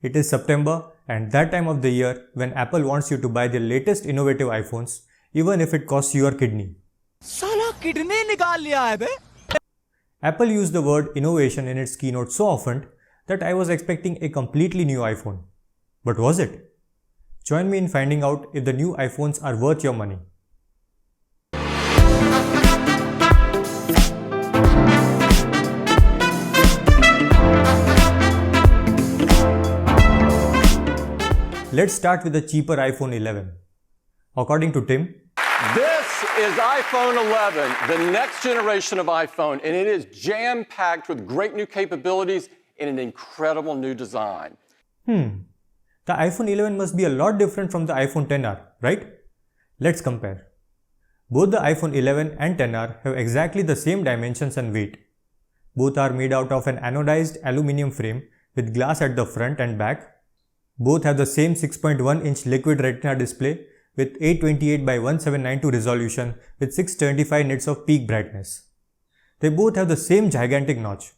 It is September and that time of the year when Apple wants you to buy their latest innovative iPhones even if it costs your kidney. साला kidney निकाल लिया है बे। Apple used the word innovation in its keynote so often that I was expecting a completely new iPhone. But was it? Join me in finding out if the new iPhones are worth your money. Let's start with the cheaper iPhone 11. According to Tim, this is iPhone 11, the next generation of iPhone, and it is jam-packed with great new capabilities in an incredible new design. The iPhone 11 must be a lot different from the iPhone XR, right? Let's compare. Both the iPhone 11 and XR have exactly the same dimensions and weight. Both are made out of an anodized aluminum frame with glass at the front and back. Both have the same 6.1-inch liquid retina display with 828 by 1792 resolution with 625 nits of peak brightness. They both have the same gigantic notch.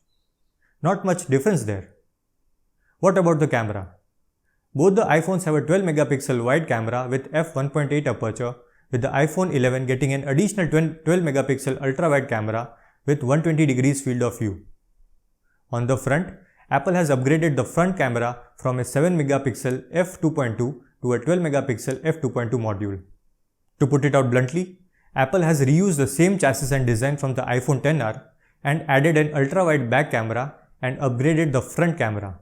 Not much difference there. What about the camera? Both the iPhones have a 12 megapixel wide camera with f1.8 aperture, with the iPhone 11 getting an additional 12 megapixel ultra wide camera with 120 degrees field of view. On the front, Apple has upgraded the front camera from a 7 megapixel f2.2 to a 12 megapixel f2.2 module. To put it out bluntly, Apple has reused the same chassis and design from the iPhone XR and added an ultra wide back camera and upgraded the front camera.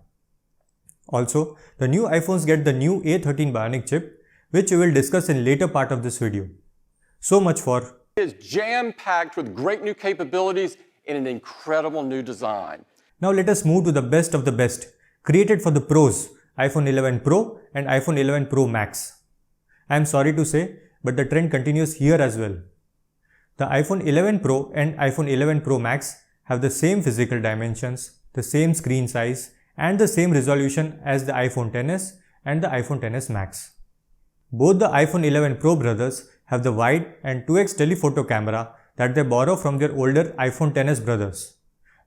Also, the new iPhones get the new A13 Bionic chip, which we will discuss in later part of this video. So much for It is jam-packed with great new capabilities in an incredible new design. Now let us move to the best of the best, created for the pros, iPhone 11 Pro and iPhone 11 Pro Max. I am sorry to say, but the trend continues here as well. The iPhone 11 Pro and iPhone 11 Pro Max have the same physical dimensions, the same screen size, and the same resolution as the iPhone XS and the iPhone XS Max. Both the iPhone 11 Pro brothers have the wide and 2x telephoto camera that they borrow from their older iPhone XS brothers,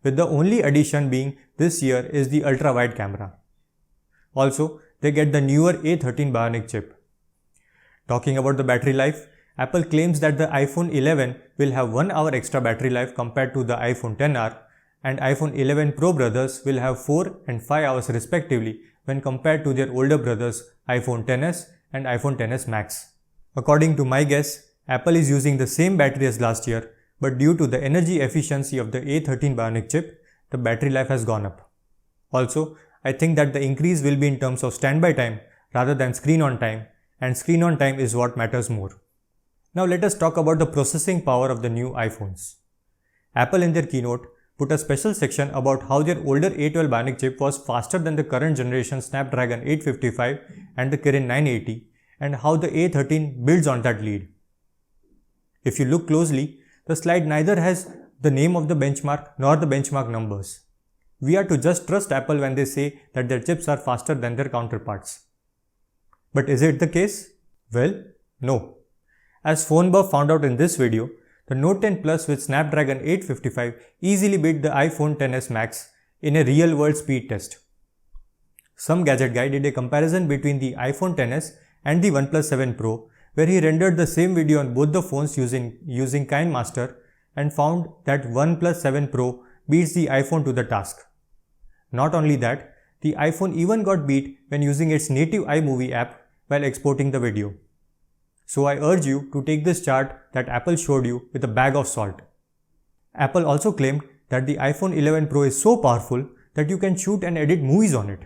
with the only addition being this year is the ultra-wide camera. Also, they get the newer A13 Bionic chip. Talking about the battery life, Apple claims that the iPhone 11 will have 1 hour extra battery life compared to the iPhone XR, and iPhone 11 Pro brothers will have 4 and 5 hours respectively when compared to their older brothers iPhone XS and iPhone XS Max. According to my guess, Apple is using the same battery as last year, but due to the energy efficiency of the A13 Bionic chip, the battery life has gone up. Also, I think that the increase will be in terms of standby time rather than screen on time, and screen on time is what matters more. Now let us talk about the processing power of the new iPhones. Apple in their keynote put a special section about how their older A12 Bionic chip was faster than the current generation Snapdragon 855 and the Kirin 980, and how the A13 builds on that lead. If you look closely, the slide neither has the name of the benchmark nor the benchmark numbers. We are to just trust Apple when they say that their chips are faster than their counterparts. But is it the case? Well, no. As PhoneBuff found out in this video, the Note 10 Plus with Snapdragon 855 easily beat the iPhone XS Max in a real-world speed test. Some gadget guy did a comparison between the iPhone XS and the OnePlus 7 Pro, where he rendered the same video on both the phones using KineMaster and found that OnePlus 7 Pro beats the iPhone to the task. Not only that, the iPhone even got beat when using its native iMovie app while exporting the video. So I urge you to take this chart that Apple showed you with a bag of salt. Apple also claimed that the iPhone 11 Pro is so powerful that you can shoot and edit movies on it.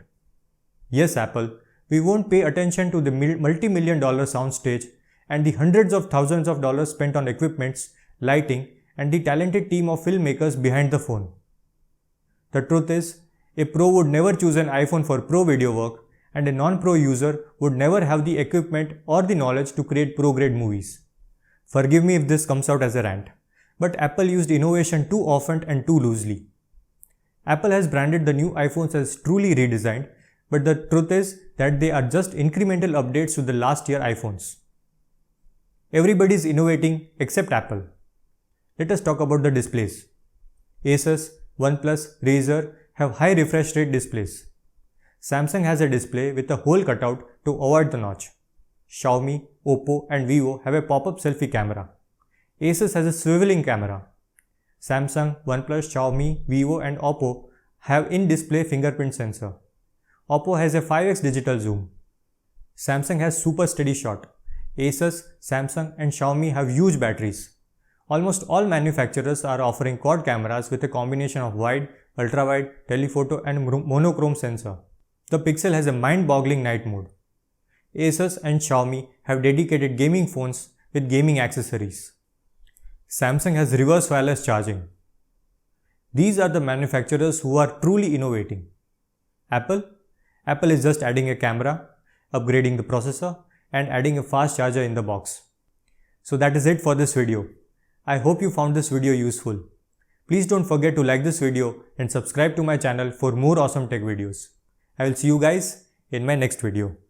Yes, Apple, we won't pay attention to the multi-million-dollar soundstage and the hundreds of thousands of dollars spent on equipments, lighting, and the talented team of filmmakers behind the phone. The truth is, a pro would never choose an iPhone for pro video work, and a non-pro user would never have the equipment or the knowledge to create pro-grade movies. Forgive me if this comes out as a rant, but Apple used innovation too often and too loosely. Apple has branded the new iPhones as truly redesigned, but the truth is that they are just incremental updates to the last year iPhones. Everybody is innovating except Apple. Let us talk about the displays. Asus, OnePlus, Razer have high refresh rate displays. Samsung has a display with a hole cutout to avoid the notch. Xiaomi, Oppo and Vivo have a pop-up selfie camera. Asus has a swiveling camera. Samsung, OnePlus, Xiaomi, Vivo and Oppo have in-display fingerprint sensor. Oppo has a 5x digital zoom. Samsung has super steady shot. Asus, Samsung and Xiaomi have huge batteries. Almost all manufacturers are offering quad cameras with a combination of wide, ultrawide, telephoto and monochrome sensor. The Pixel has a mind-boggling night mode. Asus and Xiaomi have dedicated gaming phones with gaming accessories. Samsung has reverse wireless charging. These are the manufacturers who are truly innovating. Apple is just adding a camera, upgrading the processor and adding a fast charger in the box. So that is it for this video. I hope you found this video useful. Please don't forget to like this video and subscribe to my channel for more awesome tech videos. I will see you guys in my next video.